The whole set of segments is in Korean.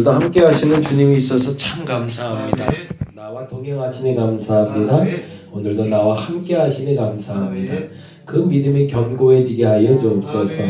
오늘도 함께 하시는 주님이 있어서 참 감사합니다. 나와 동행하시니 감사합니다. 오늘도 나와 함께 하시니 감사합니다. 그 믿음이 견고해지게 하여 주옵소서.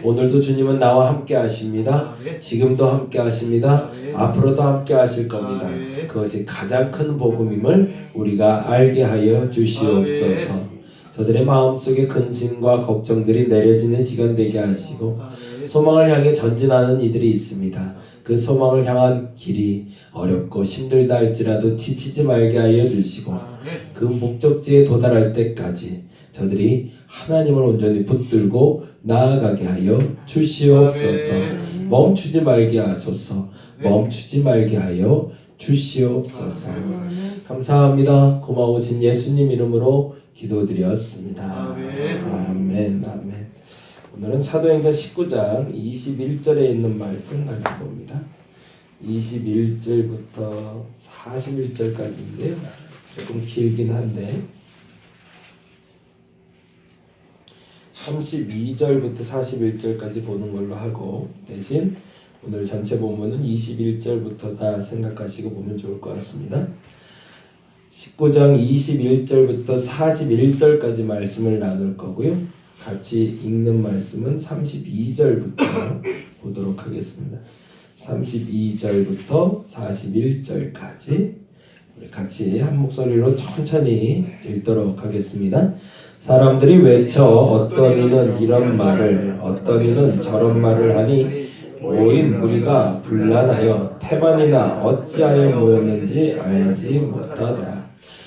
오늘도 주님은 나와 함께 하십니다. 지금도 함께 하십니다. 앞으로도 함께 하실 겁니다. 그것이 가장 큰 복음임을 우리가 알게 하여 주시옵소서. 저들의 마음속에 근심과 걱정들이 내려지는 시간 되게 하시고 소망을 향해 전진하는 이들이 있습니다. 그 소망을 향한 길이 어렵고 힘들다 할지라도 지치지 말게 하여 주시고 그 목적지에 도달할 때까지 저들이 하나님을 온전히 붙들고 나아가게 하여 주시옵소서. 멈추지 말게 하소서. 멈추지 말게 하여 주시옵소서. 감사합니다. 고마우신 예수님 이름으로 기도드렸습니다. 아멘. 아멘. 오늘은 사도행전 19장 21절에 있는 말씀 같이 봅니다. 21절부터 41절까지인데요. 조금 길긴 한데 32절부터 41절까지 보는 걸로 하고 대신 오늘 전체 본문은 21절부터다 생각하시고 보면 좋을 것 같습니다. 19장 21절부터 41절까지 말씀을 나눌 거고요. 같이 읽는 말씀은 32절부터 보도록 하겠습니다. 32절부터 41절까지 우리 같이 한 목소리로 천천히 읽도록 하겠습니다. 사람들이 외쳐 어떤 이는 이런 말을 어떤 이는 저런 말을 하니 모인 무리가 분란하여 태반이나 어찌하여 모였는지 알지 못하더라.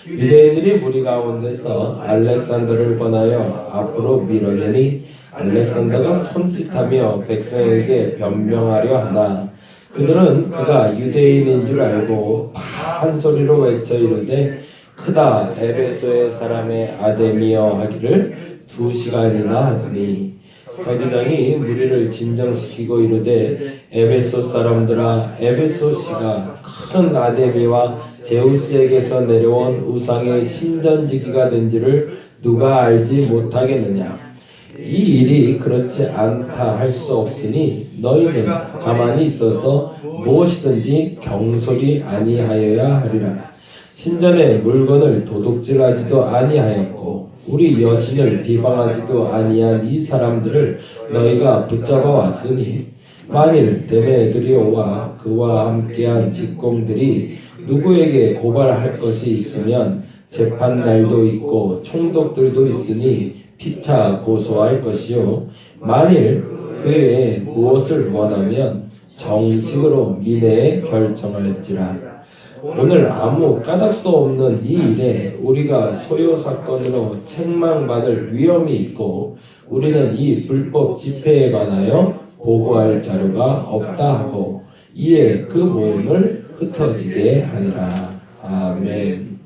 유대인들이 무리 가운데서 알렉산더를 권하여 앞으로 밀어내니 알렉산더가 손짓하며 백성에게 변명하려 하나 그들은 그가 유대인인 줄 알고 한 소리로 외쳐 이르되 크다 에베소의 사람의 아데미여 하기를 2시간이나 하더니 서기장이 무리를 진정시키고 이르되 에베소 사람들아 에베소시가 큰 아데미와 제우스에게서 내려온 우상의 신전지기가 된지를 누가 알지 못하겠느냐. 이 일이 그렇지 않다 할 수 없으니 너희는 가만히 있어서 무엇이든지 경솔이 아니하여야 하리라. 신전의 물건을 도둑질하지도 아니하였고 우리 여신을 비방하지도 아니한 이 사람들을 너희가 붙잡아 왔으니 만일 데메드리오와 그와 함께한 직공들이 누구에게 고발할 것이 있으면 재판날도 있고 총독들도 있으니 피차 고소할 것이요 만일 그 외에 무엇을 원하면 정식으로 미래에 결정할지라. 오늘 아무 까닭도 없는 이 일에 우리가 소요 사건으로 책망받을 위험이 있고 우리는 이 불법 집회에 관하여 보고할 자료가 없다 하고 이에 그 모임을 흩어지게 하니라. 아멘.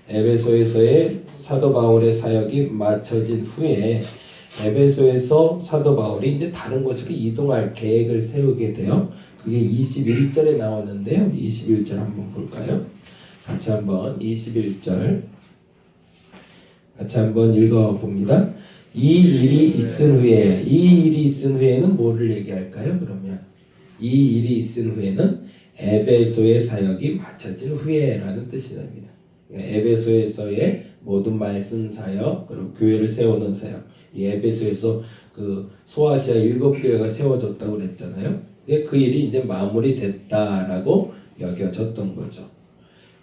에베소에서의 사도 바울의 사역이 마쳐진 후에 에베소에서 사도 바울이 이제 다른 곳으로 이동할 계획을 세우게 돼요. 그게 21절에 나오는데요. 21절 한번 볼까요? 같이 한번 21절 같이 한번 읽어봅니다. 이 일이 있은 후에는 뭐를 얘기할까요? 그러면 이 일이 있은 후에는 에베소의 사역이 마쳐진 후에라는 뜻이 납니다. 에베소에서의 모든 말씀 사역 그리고 교회를 세우는 사역 이 에베소에서 그 소아시아 7교회가 세워졌다고 그랬잖아요. 그 일이 이제 마무리됐다라고 여겨졌던 거죠.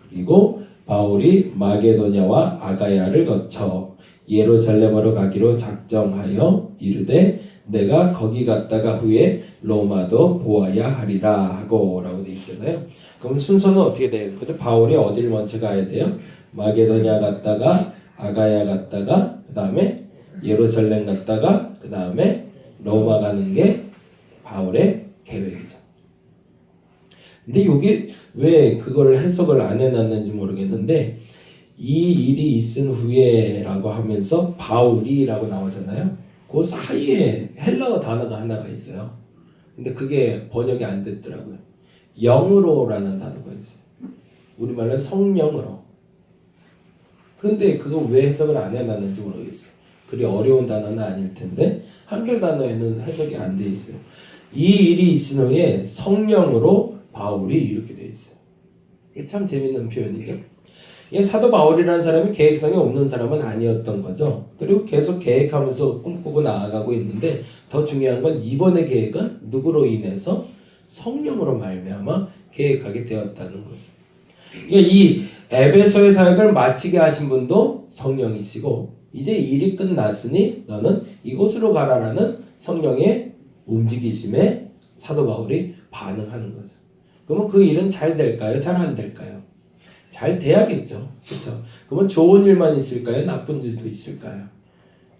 그리고 바울이 마게도냐와 아가야를 거쳐 예루살렘으로 가기로 작정하여 이르되 내가 거기 갔다가 후에 로마도 보아야 하리라 하고 라고 되어 있잖아요. 그럼 순서는 어떻게 되는 거죠? 바울이 어딜 먼저 가야 돼요? 마게도냐 갔다가 아가야 갔다가 그 다음에 예루살렘 갔다가 그 다음에 로마 가는 게 바울의 계획이죠. 근데 여기 왜 그걸 해석을 안 해놨는지 모르겠는데 이 일이 있은 후에라고 하면서 바울이라고 나오잖아요. 그 사이에 헬라어 단어가 하나가 있어요. 근데 그게 번역이 안 됐더라고요. 영으로라는 단어가 있어요. 우리말로 성령으로. 그런데 그거 왜 해석을 안 해놨는지 모르겠어요. 그리 어려운 단어는 아닐 텐데 한글 단어에는 해석이 안 돼 있어요. 이 일이 있은 후에 성령으로 바울이 이렇게 돼 있어요. 이게 참 재밌는 표현이죠. 이 사도 바울이라는 사람이 계획성이 없는 사람은 아니었던 거죠. 그리고 계속 계획하면서 꿈꾸고 나아가고 있는데 더 중요한 건 이번의 계획은 누구로 인해서 성령으로 말미암아 계획하게 되었다는 거죠. 이 에베소의 사역을 마치게 하신 분도 성령이시고 이제 일이 끝났으니 너는 이곳으로 가라라는 성령의 움직이심에 사도 바울이 반응하는 거죠. 그러면 그 일은 잘 될까요? 잘 안 될까요? 잘 돼야겠죠. 그렇죠? 그러면 좋은 일만 있을까요? 나쁜 일도 있을까요?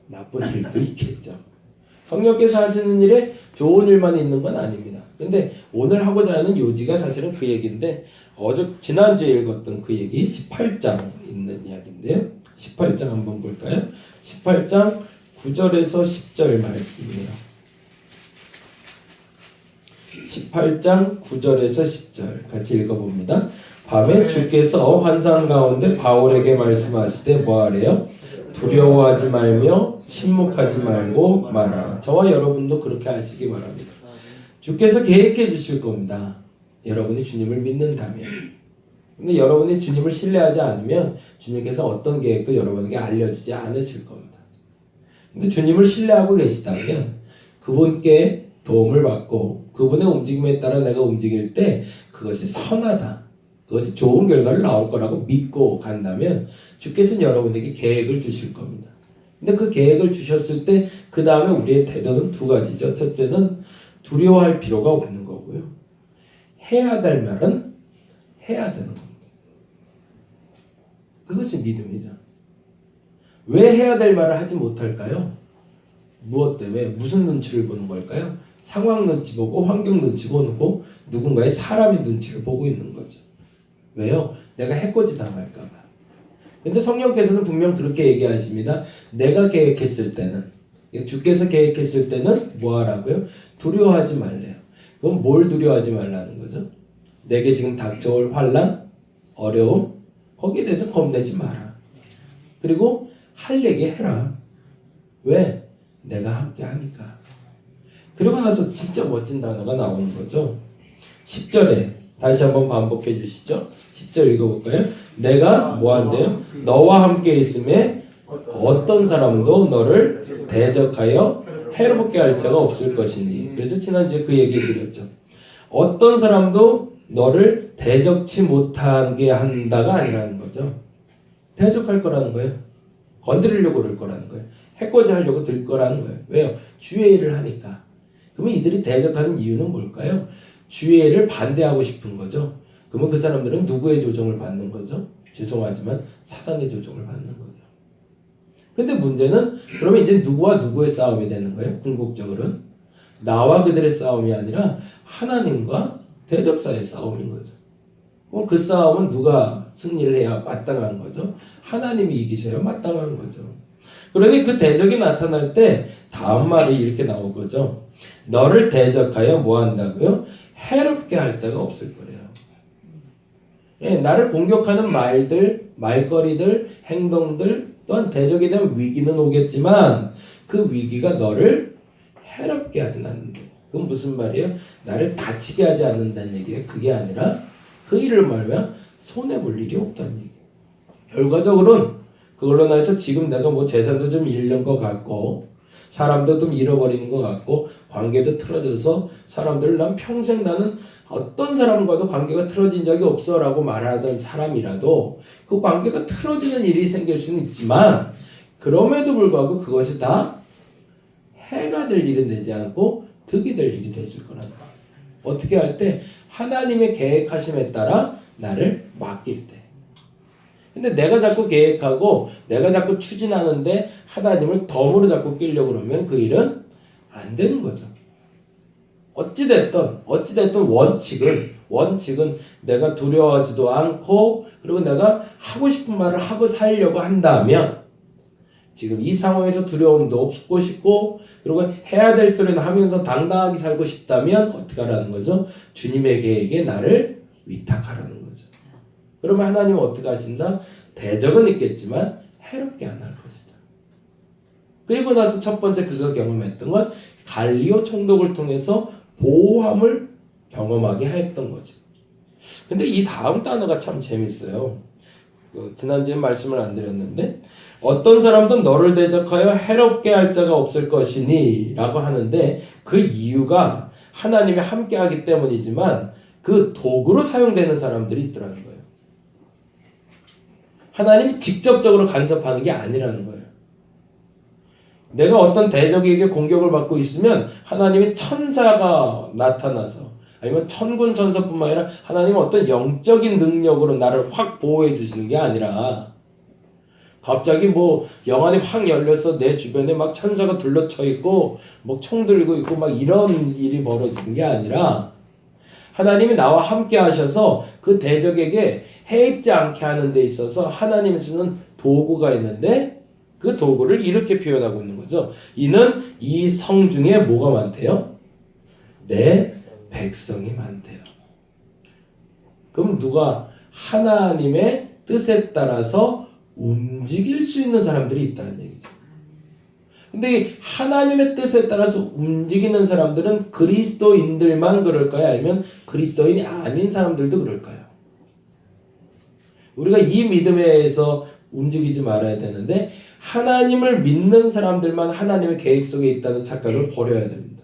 나쁜 일도 있겠죠. 성령께서 하시는 일에 좋은 일만 있는 건 아닙니다. 근데 오늘 하고자 하는 요지가 사실은 그 얘기인데 지난주에 읽었던 그 얘기 18장 있는 이야기인데요. 18장 한번 볼까요? 18장 9절에서 10절 말씀이에요. 18장 9절에서 10절 같이 읽어봅니다. 밤에 주께서 환상 가운데 바울에게 말씀하실 때 뭐하래요? 두려워하지 말며 침묵하지 말고 말하라. 저와 여러분도 그렇게 하시기 바랍니다. 주께서 계획해 주실 겁니다. 여러분이 주님을 믿는다면. 근데 여러분이 주님을 신뢰하지 않으면 주님께서 어떤 계획도 여러분에게 알려주지 않으실 겁니다. 근데 주님을 신뢰하고 계시다면 그분께 도움을 받고 그분의 움직임에 따라 내가 움직일 때 그것이 선하다. 그것이 좋은 결과를 나올 거라고 믿고 간다면 주께서는 여러분에게 계획을 주실 겁니다. 근데 그 계획을 주셨을 때 그 다음에 우리의 태도는 두 가지죠. 첫째는 두려워할 필요가 없는 거고요. 해야 될 말은 해야 되는 겁니다. 그것이 믿음이죠. 왜 해야 될 말을 하지 못할까요? 무엇 때문에? 무슨 눈치를 보는 걸까요? 상황 눈치 보고 환경 눈치 보고 누군가의 사람의 눈치를 보고 있는 거죠. 왜요? 내가 해코지 당할까 봐. 근데 성령께서는 분명 그렇게 얘기하십니다. 내가 계획했을 때는, 주께서 계획했을 때는 뭐 하라고요? 두려워하지 말래요. 그럼 뭘 두려워하지 말라는 거죠? 내게 지금 닥쳐올 환난, 어려움, 거기에 대해서 겁내지 마라. 그리고 할 얘기 해라. 왜? 내가 함께 하니까. 그러고 나서 진짜 멋진 단어가 나오는 거죠. 10절에 다시 한번 반복해 주시죠. 10절 읽어볼까요? 내가 뭐 한대요? 너와 함께 있음에 어떤 사람도 너를 대적하여 해롭게 할 자가 없을 것이니. 그래서 지난주에 그 얘기를 드렸죠. 어떤 사람도 너를 대적치 못하게 한다가 아니라는 거죠. 대적할 거라는 거예요. 건드리려고 그럴 거라는 거예요. 해코지 하려고 들 거라는 거예요. 왜요? 주의 일을 하니까. 그러면 이들이 대적하는 이유는 뭘까요? 주의 일을 반대하고 싶은 거죠. 그러면 그 사람들은 누구의 조종을 받는 거죠? 죄송하지만 사단의 조종을 받는 거죠. 근데 문제는 그러면 이제 누구와 누구의 싸움이 되는 거예요? 궁극적으로는 나와 그들의 싸움이 아니라 하나님과 대적사의 싸움인 거죠. 그럼 그 싸움은 누가 승리를 해야 마땅한 거죠? 하나님이 이기셔야 마땅한 거죠. 그러니 그 대적이 나타날 때 다음 말이 이렇게 나올 거죠. 너를 대적하여 뭐 한다고요? 해롭게 할 자가 없을 거래요. 예, 나를 공격하는 말들, 말거리들, 행동들 또한 대적에 대한 위기는 오겠지만 그 위기가 너를 해롭게 하진 않는다. 그건 무슨 말이에요? 나를 다치게 하지 않는다는 얘기예요. 그게 아니라 그 일을 말하면 손해볼 일이 없다는 얘기예요. 결과적으로는 그걸로 나서 지금 내가 뭐 재산도 좀 잃는 것 같고 사람도 좀 잃어버리는 것 같고 관계도 틀어져서 사람들 난 평생 나는 어떤 사람과도 관계가 틀어진 적이 없어 라고 말하던 사람이라도 그 관계가 틀어지는 일이 생길 수는 있지만 그럼에도 불구하고 그것이 다 해가 될 일은 되지 않고 득이 될 일이 됐을 거라는 거예요. 어떻게 할 때? 하나님의 계획하심에 따라 나를 맡길 때. 근데 내가 자꾸 계획하고 내가 자꾸 추진하는데 하나님을 덤으로 자꾸 끼려고 그러면 그 일은 안 되는 거죠. 어찌됐든 원칙은 내가 두려워하지도 않고 그리고 내가 하고 싶은 말을 하고 살려고 한다면 지금 이 상황에서 두려움도 없고 싶고 그리고 해야 될 소리는 하면서 당당하게 살고 싶다면 어떻게 하라는 거죠? 주님의 계획에 나를 위탁하라는 거죠. 그러면 하나님은 어떻게 하신다? 대적은 있겠지만 해롭게 안 할 것이다. 그리고 나서 첫 번째 그가 경험했던 건 갈리오 총독을 통해서 보호함을 경험하게 했던 거죠. 근데 이 다음 단어가 참 재밌어요. 지난주에 말씀을 안 드렸는데 어떤 사람도 너를 대적하여 해롭게 할 자가 없을 것이니 라고 하는데 그 이유가 하나님이 함께하기 때문이지만 그 도구로 사용되는 사람들이 있더라는 거예요. 하나님이 직접적으로 간섭하는 게 아니라는 거예요. 내가 어떤 대적에게 공격을 받고 있으면 하나님이 천사가 나타나서 아니면 천군 천사뿐만 아니라 하나님은 어떤 영적인 능력으로 나를 확 보호해 주시는 게 아니라 갑자기 뭐 영안이 확 열려서 내 주변에 막 천사가 둘러쳐 있고 뭐 총 들고 있고 막 이런 일이 벌어지는 게 아니라 하나님이 나와 함께 하셔서 그 대적에게 해입지 않게 하는 데 있어서 하나님이 쓰는 도구가 있는데 그 도구를 이렇게 표현하고 있는 거죠. 이는 이 성 중에 뭐가 많대요? 내 백성이 많대요. 그럼 누가 하나님의 뜻에 따라서 움직일 수 있는 사람들이 있다는 얘기죠. 근데 하나님의 뜻에 따라서 움직이는 사람들은 그리스도인들만 그럴까요? 아니면 그리스도인이 아닌 사람들도 그럴까요? 우리가 이 믿음에서 움직이지 말아야 되는데 하나님을 믿는 사람들만 하나님의 계획 속에 있다는 착각을 버려야 됩니다.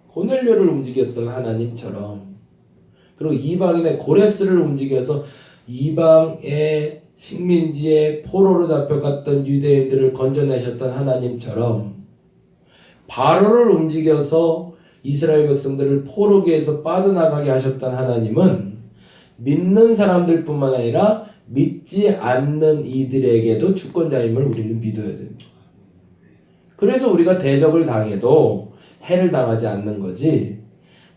고넬료를 움직였던 하나님처럼 그리고 이방인의 고레스를 움직여서 이방의 식민지에 포로로 잡혀갔던 유대인들을 건져내셨던 하나님처럼 바로를 움직여서 이스라엘 백성들을 포로기에서 빠져나가게 하셨던 하나님은 믿는 사람들뿐만 아니라 믿지 않는 이들에게도 주권자임을 우리는 믿어야 됩니다. 그래서 우리가 대적을 당해도 해를 당하지 않는 거지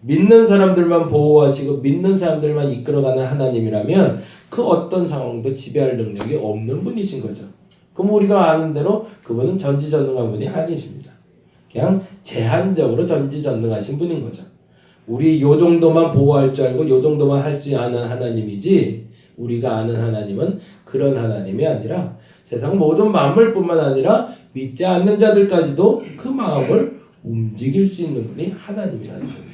믿는 사람들만 보호하시고 믿는 사람들만 이끌어가는 하나님이라면 그 어떤 상황도 지배할 능력이 없는 분이신 거죠. 그럼 우리가 아는 대로 그분은 전지전능한 분이 아니십니다. 그냥 제한적으로 전지전능하신 분인 거죠. 우리 요 정도만 보호할 줄 알고 요 정도만 할 수 아는 하나님이지 우리가 아는 하나님은 그런 하나님이 아니라 세상 모든 만물뿐만 아니라 믿지 않는 자들까지도 그 마음을 움직일 수 있는 분이 하나님이라는 겁니다.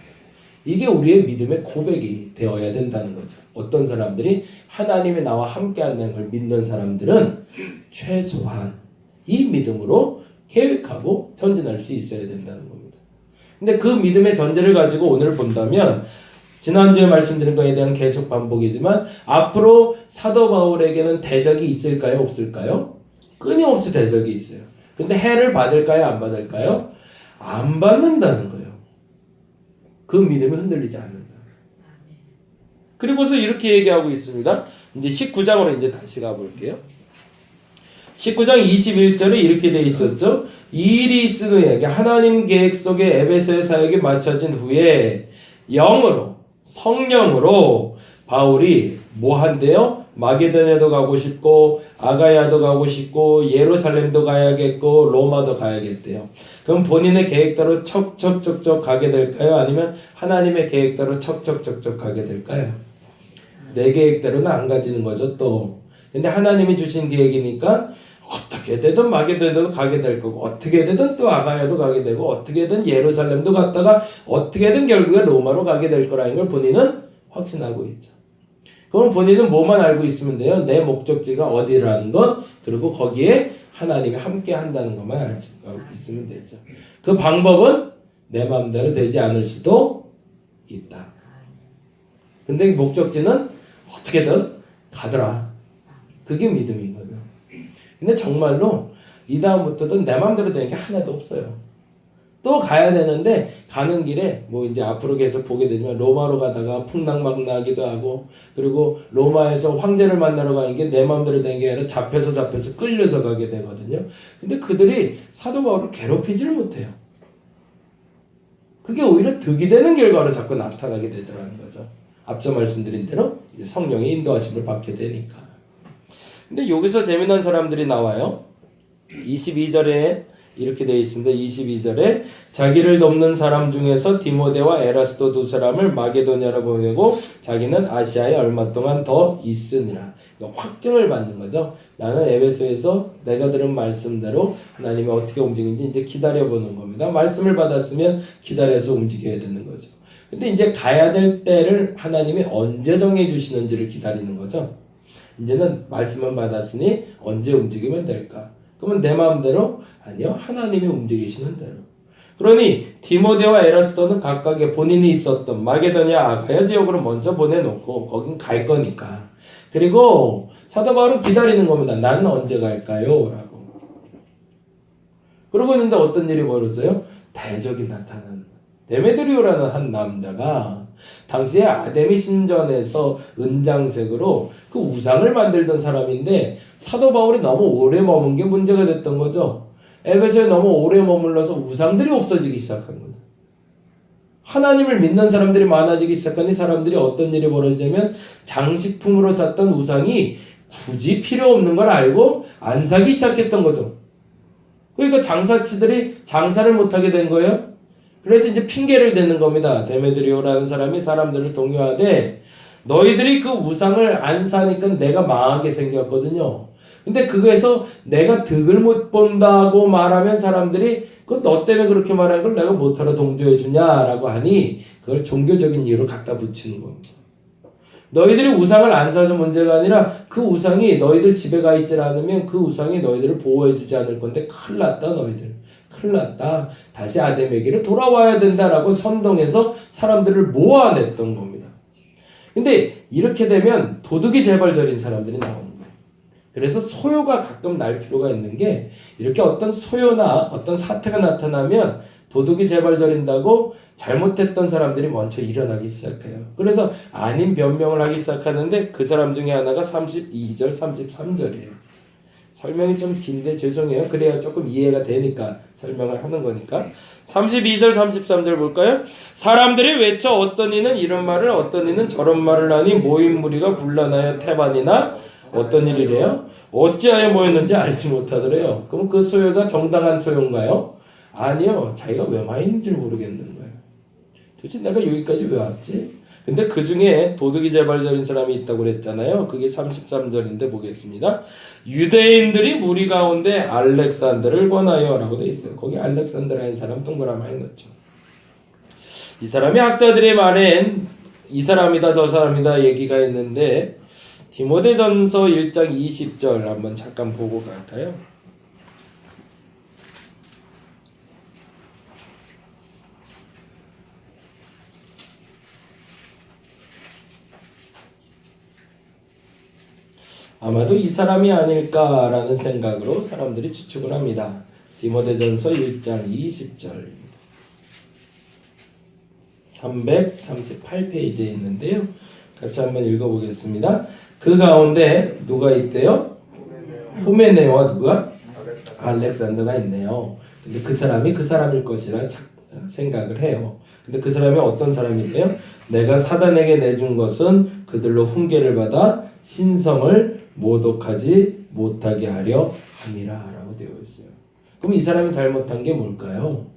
이게 우리의 믿음의 고백이 되어야 된다는 거죠. 어떤 사람들이 하나님이 나와 함께한다는 걸 믿는 사람들은 최소한 이 믿음으로 계획하고 전진할 수 있어야 된다는 겁니다. 근데 그 믿음의 전제를 가지고 오늘 본다면 지난주에 말씀드린 거에 대한 계속 반복이지만 앞으로 사도 바울에게는 대적이 있을까요? 없을까요? 끊임없이 대적이 있어요. 근데 해를 받을까요? 안 받을까요? 안 받는다는 거예요. 그 믿음이 흔들리지 않는다. 그리고서 이렇게 얘기하고 있습니다. 이제 19장으로 이제 다시 가볼게요. 19장 21절에 이렇게 돼 있었죠. 이 일이 있은 후에 하나님 계획 속에 에베소의 사역이 마쳐진 후에 영으로 성령으로 바울이 뭐 한대요? 마게도냐도 가고 싶고 아가야도 가고 싶고 예루살렘도 가야겠고 로마도 가야겠대요. 그럼 본인의 계획대로 척척척척 가게 될까요? 아니면 하나님의 계획대로 척척척척 가게 될까요? 내 계획대로는 안 가지는 거죠 또. 근데 하나님이 주신 계획이니까 어떻게 되든 마게도냐도 가게 될 거고 어떻게 되든 또 아가야도 가게 되고 어떻게든 예루살렘도 갔다가 어떻게든 결국에 로마로 가게 될 거라는 걸 본인은 확신하고 있죠. 그럼 본인은 뭐만 알고 있으면 돼요? 내 목적지가 어디라는 것 그리고 거기에 하나님이 함께 한다는 것만 알고 있으면 되죠. 그 방법은 내 마음대로 되지 않을 수도 있다. 근데 목적지는 어떻게든 가더라. 그게 믿음인 거죠. 근데 정말로 이 다음부터도 내 마음대로 되는 게 하나도 없어요. 또 가야 되는데 가는 길에 뭐 이제 앞으로 계속 보게 되지만 로마로 가다가 풍랑막 나기도 하고 그리고 로마에서 황제를 만나러 가는 게 내 마음대로 되는 게 아니라 잡혀서 끌려서 가게 되거든요. 근데 그들이 사도 바울을 괴롭히지를 못해요. 그게 오히려 득이 되는 결과로 자꾸 나타나게 되더라는 거죠. 앞서 말씀드린 대로 이제 성령의 인도하심을 받게 되니까. 근데 여기서 재미난 사람들이 나와요. 22절에 이렇게 되어 있습니다. 22절에 자기를 돕는 사람 중에서 디모데와 에라스도 두 사람을 마게도냐로 보내고 자기는 아시아에 얼마 동안 더 있으니라. 확증을 받는 거죠. 나는 에베소에서 내가 들은 말씀대로 하나님이 어떻게 움직이는지 이제 기다려보는 겁니다. 말씀을 받았으면 기다려서 움직여야 되는 거죠. 근데 이제 가야 될 때를 하나님이 언제 정해주시는지를 기다리는 거죠. 이제는 말씀을 받았으니 언제 움직이면 될까? 그러면 내 마음대로? 아니요. 하나님이 움직이시는 대로. 그러니 디모데와 에라스도는 각각의 본인이 있었던 마게도냐 아가야 지역으로 먼저 보내놓고 거긴 갈 거니까. 그리고 사도 바울은 기다리는 겁니다. 나는 언제 갈까요? 라고. 그러고 있는데 어떤 일이 벌어져요? 대적이 나타나는 데메드리오라는 한 남자가 당시에 아데미 신전에서 은장색으로 그 우상을 만들던 사람인데 사도 바울이 너무 오래 머문 게 문제가 됐던 거죠. 에베소에 너무 오래 머물러서 우상들이 없어지기 시작한 거죠. 하나님을 믿는 사람들이 많아지기 시작하니 사람들이 어떤 일이 벌어지냐면 장식품으로 샀던 우상이 굳이 필요 없는 걸 알고 안 사기 시작했던 거죠. 그러니까 장사치들이 장사를 못하게 된 거예요. 그래서 이제 핑계를 대는 겁니다. 데메드리오라는 사람이 사람들을 동요하되 너희들이 그 우상을 안 사니까 내가 망하게 생겼거든요. 근데 그거에서 내가 득을 못 본다고 말하면 사람들이 그 너 때문에 그렇게 말하는 걸 내가 못하러 동조해 주냐라고 하니 그걸 종교적인 이유로 갖다 붙이는 겁니다. 너희들이 우상을 안 사서 문제가 아니라 그 우상이 너희들 집에 가 있지 않으면 그 우상이 너희들을 보호해 주지 않을 건데 큰일 났다 너희들. 큰일 났다. 다시 아담에게로 돌아와야 된다라고 선동해서 사람들을 모아냈던 겁니다. 근데 이렇게 되면 도둑이 재발절인 사람들이 나오는 거예요. 그래서 소요가 가끔 날 필요가 있는 게 이렇게 어떤 소요나 어떤 사태가 나타나면 도둑이 재발절인다고 잘못했던 사람들이 먼저 일어나기 시작해요. 그래서 아닌 변명을 하기 시작하는데 그 사람 중에 하나가 32절, 33절이에요. 설명이 좀 긴데 죄송해요. 그래야 조금 이해가 되니까 설명을 하는 거니까. 32절, 33절 볼까요? 사람들이 외쳐 어떤 이는 이런 말을 어떤 이는 저런 말을 하니 모인 무리가 분란하여 태반이나 어떤 일이래요? 어찌하여 모였는지 알지 못하더래요. 그럼 그 소요가 정당한 소요인가요? 아니요. 자기가 왜 와 있는지 모르겠는 거예요. 도대체 내가 여기까지 왜 왔지? 근데 그 중에 도둑이 재발절인 사람이 있다고 그랬잖아요. 그게 33절인데 보겠습니다. 유대인들이 무리 가운데 알렉산더를 권하여 라고 되어 있어요. 거기 알렉산더라는 사람 동그라미 해놓죠. 이 사람이 학자들의 말엔 이 사람이다 저 사람이다 얘기가 있는데 디모데전서 1장 20절 한번 잠깐 보고 갈까요? 아마도 이 사람이 아닐까라는 생각으로 사람들이 추측을 합니다. 디모데전서 1장 20절 338페이지에 있는데요. 같이 한번 읽어보겠습니다. 그 가운데 누가 있대요? 후메네와 누가? 알렉산더가 있네요. 근데 그 사람이 그 사람일 것이라 생각을 해요. 근데 그 사람이 어떤 사람이래요? 내가 사단에게 내준 것은 그들로 훈계를 받아 신성을 모독하지 못하게 하려 함이라 라고 되어 있어요. 그럼 이 사람이 잘못한 게 뭘까요?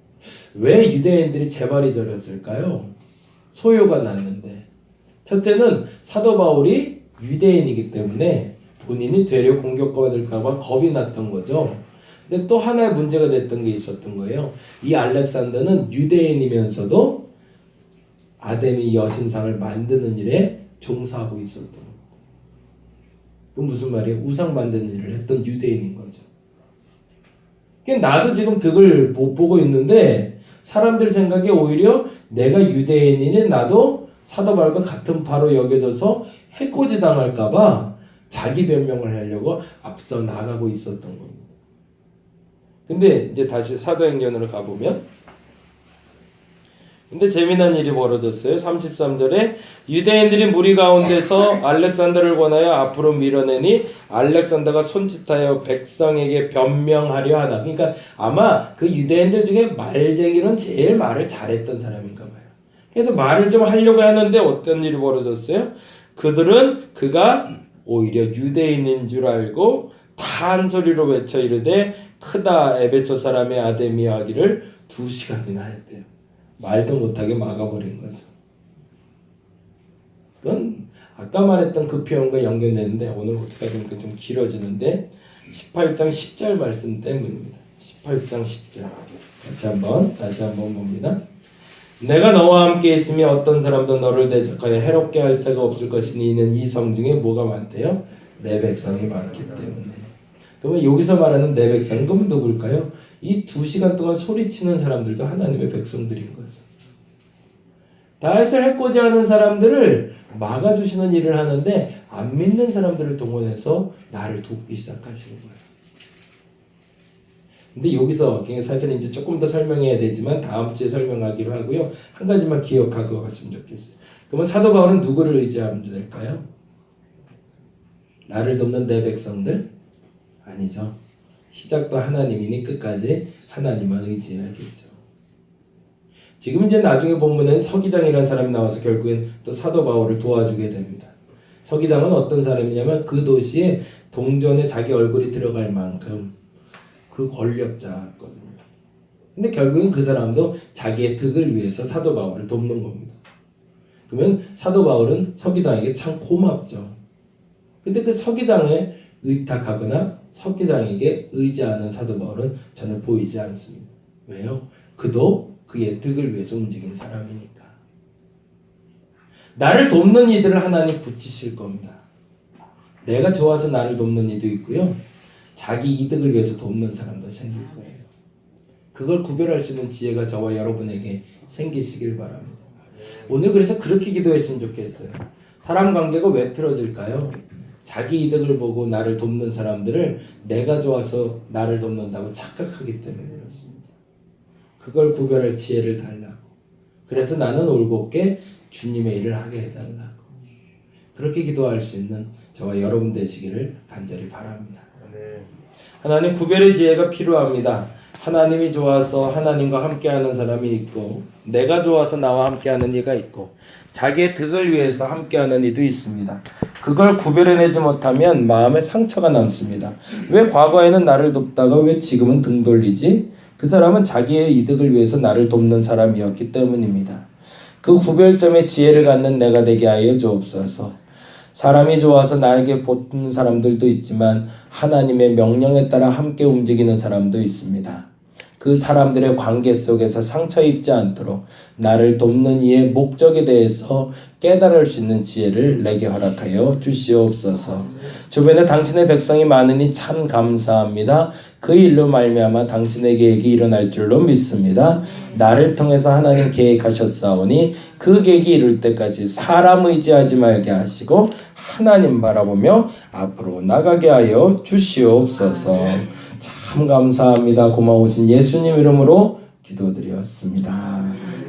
왜 유대인들이 재발이 저렸을까요? 소요가 났는데 첫째는 사도 바울이 유대인이기 때문에 본인이 되려 공격받을까봐 겁이 났던 거죠. 근데 또 하나의 문제가 됐던 게 있었던 거예요. 이 알렉산더는 유대인이면서도 아데미 여신상을 만드는 일에 종사하고 있었던 거예요. 그 무슨 말이에요? 우상 만드는 일을 했던 유대인인 거죠. 나도 지금 득을 못 보고 있는데 사람들 생각에 오히려 내가 유대인이니 나도 사도 바울과 같은 바로 여겨져서 해코지 당할까봐 자기 변명을 하려고 앞서 나가고 있었던 겁니다. 근데 이제 다시 사도행전으로 가보면 근데 재미난 일이 벌어졌어요. 33절에 유대인들이 무리 가운데서 알렉산더를 권하여 앞으로 밀어내니 알렉산더가 손짓하여 백성에게 변명하려 하나. 그러니까 아마 그 유대인들 중에 말쟁이로는 제일 말을 잘했던 사람인가 봐요. 그래서 말을 좀 하려고 하는데 어떤 일이 벌어졌어요? 그들은 그가 오히려 유대인인 줄 알고 다 한 소리로 외쳐 이르되 크다 에베소 사람의 아데미 하기를 2시간이나 했대요. 말도 못하게 막아버린 거죠. 그건 아까 말했던 그 표현과 연결되는데 오늘 어떻게 하니까 좀 길어지는데 18장 10절 말씀 때문입니다. 18장 10절 다시 한번 봅니다. 내가 너와 함께 있으며 어떤 사람도 너를 대적하여 해롭게 할 자가 없을 것이니 이는 이 성 중에 뭐가 많대요? 내 백성이 많기 때문에. 그러면 여기서 말하는 내 백성은 그러면 누굴까요? 이 2시간 동안 소리치는 사람들도 하나님의 백성들인 거죠. 다윗을 해코지 하는 사람들을 막아주시는 일을 하는데 안 믿는 사람들을 동원해서 나를 돕기 시작하시는 거예요. 근데 여기서 사실 이제 조금 더 설명해야 되지만 다음 주에 설명하기로 하고요. 한 가지만 기억하고 갔으면 좋겠어요. 그러면 사도 바울은 누구를 의지하면 될까요? 나를 돕는 내 백성들? 아니죠. 시작도 하나님이니 끝까지 하나님만 의지해야겠죠. 지금 이제 나중에 본문엔 서기장이라는 사람이 나와서 결국엔 또 사도 바울을 도와주게 됩니다. 서기장은 어떤 사람이냐면 그 도시에 동전에 자기 얼굴이 들어갈 만큼 그 권력자거든요. 근데 결국엔 그 사람도 자기의 득을 위해서 사도 바울을 돕는 겁니다. 그러면 사도 바울은 서기장에게 참 고맙죠. 근데 그 서기장에 의탁하거나 서기장에게 의지하는 사도 바울은 전혀 보이지 않습니다. 왜요? 그도 그의 득을 위해서 움직인 사람이니까. 나를 돕는 이들을 하나님 붙이실 겁니다. 내가 좋아서 나를 돕는 이도 있고요. 자기 이득을 위해서 돕는 사람도 생길 거예요. 그걸 구별할 수 있는 지혜가 저와 여러분에게 생기시길 바랍니다. 오늘 그래서 그렇게 기도했으면 좋겠어요. 사람 관계가 왜 틀어질까요? 자기 이득을 보고 나를 돕는 사람들을 내가 좋아서 나를 돕는다고 착각하기 때문에 그렇습니다. 그걸 구별할 지혜를 달라고. 그래서 나는 올곧게 주님의 일을 하게 해달라고. 그렇게 기도할 수 있는 저와 여러분 되시기를 간절히 바랍니다. 하나님 구별의 지혜가 필요합니다. 하나님이 좋아서 하나님과 함께하는 사람이 있고 내가 좋아서 나와 함께하는 이가 있고 자기의 득을 위해서 함께하는 이도 있습니다. 그걸 구별해내지 못하면 마음에 상처가 남습니다. 왜 과거에는 나를 돕다가 왜 지금은 등 돌리지? 그 사람은 자기의 이득을 위해서 나를 돕는 사람이었기 때문입니다. 그 구별점의 지혜를 갖는 내가 되게 하여 주옵소서. 사람이 좋아서 나에게 보는 사람들도 있지만 하나님의 명령에 따라 함께 움직이는 사람도 있습니다. 그 사람들의 관계 속에서 상처 입지 않도록 나를 돕는 이의 목적에 대해서 깨달을 수 있는 지혜를 내게 허락하여 주시옵소서. 주변에 당신의 백성이 많으니 참 감사합니다. 그 일로 말미암아 당신의 계획이 일어날 줄로 믿습니다. 나를 통해서 하나님 계획하셨사오니 그 계획이 이룰 때까지 사람 의지하지 말게 하시고 하나님 바라보며 앞으로 나가게 하여 주시옵소서. 참 감사합니다. 고마우신 예수님 이름으로 기도드렸습니다.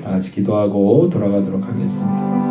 다 같이 기도하고 돌아가도록 하겠습니다.